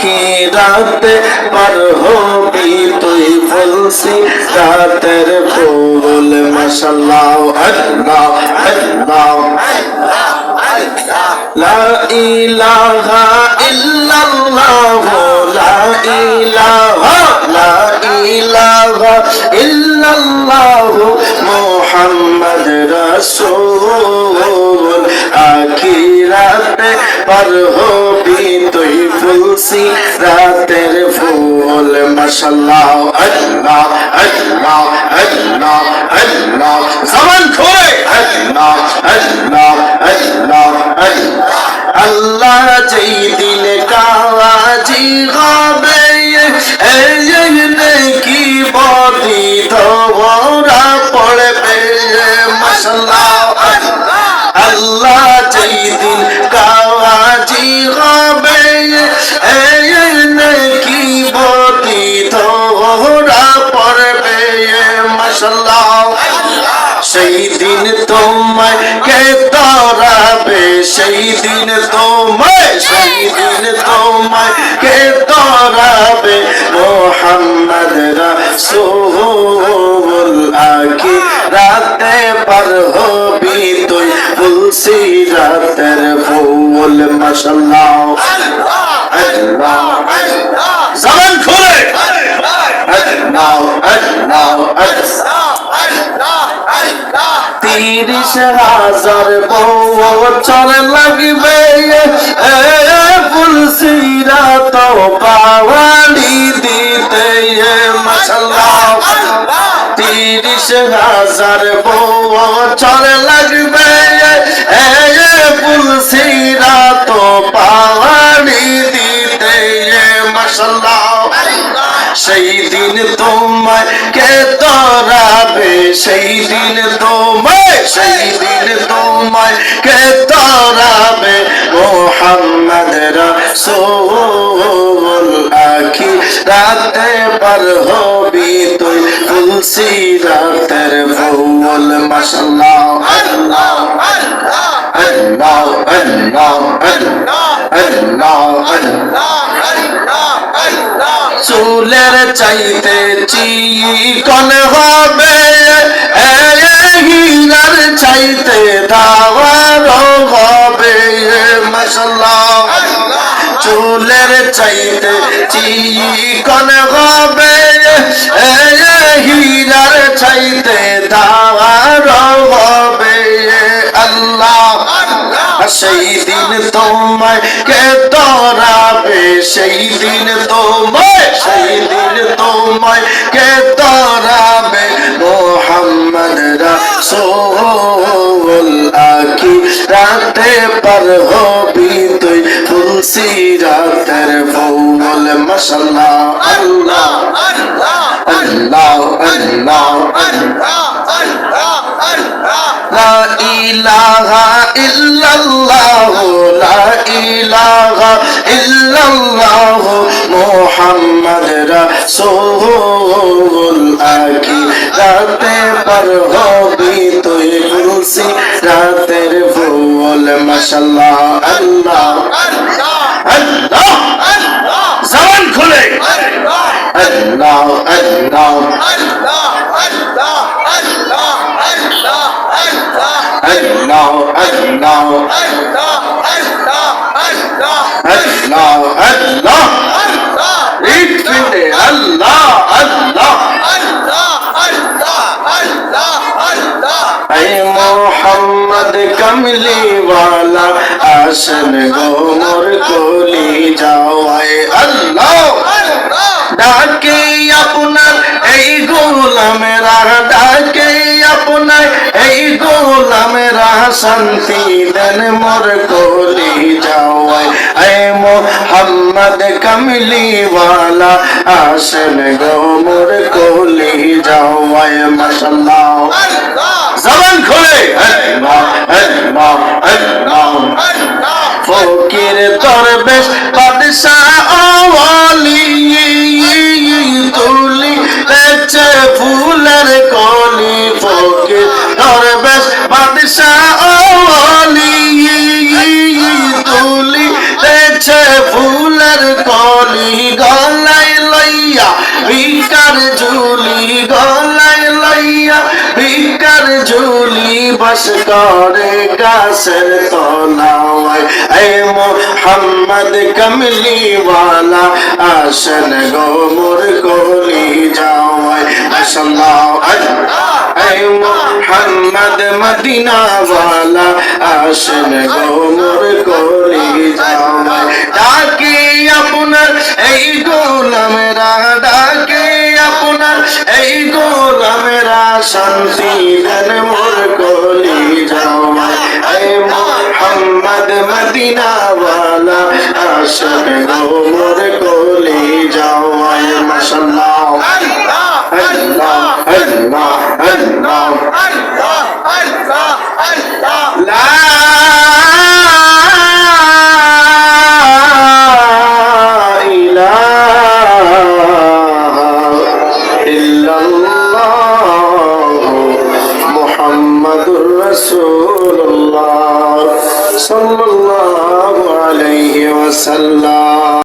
আখিরাতে পার হবি তুই ফুলসি রাতের ফুল মাশাআল্লাহ আল্লাহ আল্লাহ লা ইলাহা ইল্লাল্লাহ লা ইলাহা ইল্লাল্লাহ মুহাম্মদ রাসূল আখিরাতে পার হবি তুই ফুলসি রাতের ফুল মাশাআল্লাহ আল্লাহ আল্লাহ আল্লাহ আল্লাহ জবান খোলে আল্লাহ আল্লাহ আল্লাহ আল্লাহ যেই দিন কাজী হবে এই নেকি বদি ধরা পড়বে মাশাআল্লাহ আল্লাহ যেই দিন কাজী হবে এই নেকি বদি ধরা পড়বে মাশাআল্লাহ সেই দিন তোমায় কে তরাবে সেই দিন তোমায় কে তরাবে মুহাম্মদ রাসূল আখিরাতে পার হবি তুই ফুলসি রাতের ফুল মাশাআল্লাহ আল্লাহ জবান খুলে আল্লাহ আল্লাহ আল্লাহ 30,000 বছর লাগবে ফুলসি রাত পাওয়ালি দিতে মাশাআল্লাহ 30,000 বছর লাগবে ফুলসি রাত পাওয়ালি দিতে মাশাআল্লাহ সেই দিন তোমায় কে তরাবে সেই দিন তোমায় কে তরাবে মুহাম্মদ রাসূল আখিরাতে পার হবি তুই ফুলসি রাতের ফুল মাশাআল্লাহ আল্লাহ আল্লাহ আল্লাহ আল্লাহ আল্লাহ আল্লাহ চুলের চাইতে চিকন হবে হীরার চাইতে ধাওয়ার হবে মাশাআল্লাহ চুলের চাইতে চিকন হবে হীরার চাইতে ধাওয়ার হবে আল্লাহ সেই দিন তোমায় কে তরাবে সেই দিন তোমায় কে তরাবে মুহাম্মদ রাসূল আখিরাতে পার হবি তুই ফুলসি রাতের ফুল মাশাআল্লাহ আল্লাহ আল্লাহ আল্লাহ আল্লাহ আল্লাহ লা ইলাহা ইল্লাল্লাহ লা ইলাহা ইল্লাল্লাহ মুহাম্মদ রাসূল আখিরাতে পার হবি তুই ফুলসি রাতের ফুল মাশাআল্লাহ আল্লাহ আল্লাহ আল্লাহ জবান খুলে আল্লাহ আল্লাহ আল্লাহ আল্লাহ আল্লাহ আল্লাহ আল্লাহ আল্লাহ আল্লাহ আল্লাহ আল্লাহ আল্লাহ اے محمد کملی والا আসেন গো মোর কলি যাও আয় আল্লাহ ডাকে আপনার এই গোলামেরা ডাকে আপনার এই গোলামেরা শান্তি দেন মোর কলি যাও আয় মোহাম্মদ কমলি ওয়ালা আসেন গো মোর কলি যাও আয় মাশাআল্লাহ জবান খুলে আল্লাহ আল্লাহ আল্লাহ ফকির দরবেশ বাদশাহ ওয়ালি তুলি বেচে ফুলের কলি ফকির দরবেশ বাদশাহ ওয়ালি তুলি বেচে ফুলের কলি করে গাছের তলায় এ মোহাম্মদ কমলি ওয়ালা আসেন গো মোর কলি যাওয়ায় মাশাআল্লাহ এ মোহাম্মদ মদিনা ওয়ালা আসেন গো মোর কলি যাওয়ায় ডাকি আপনার এই গোলামেরা ডাকি আপনার এই গোলামেরা শান্তি দেন মোর কলি যাওয়ায় এ মোহাম্মদ মদিনা ওয়ালা আসেন গো মোর কলি যাওয়ায় মাশাআল্লাহ আল্লাহ আল্লাহ আল্লাহ লা Rasulullah sallallahu alayhi wa sallam.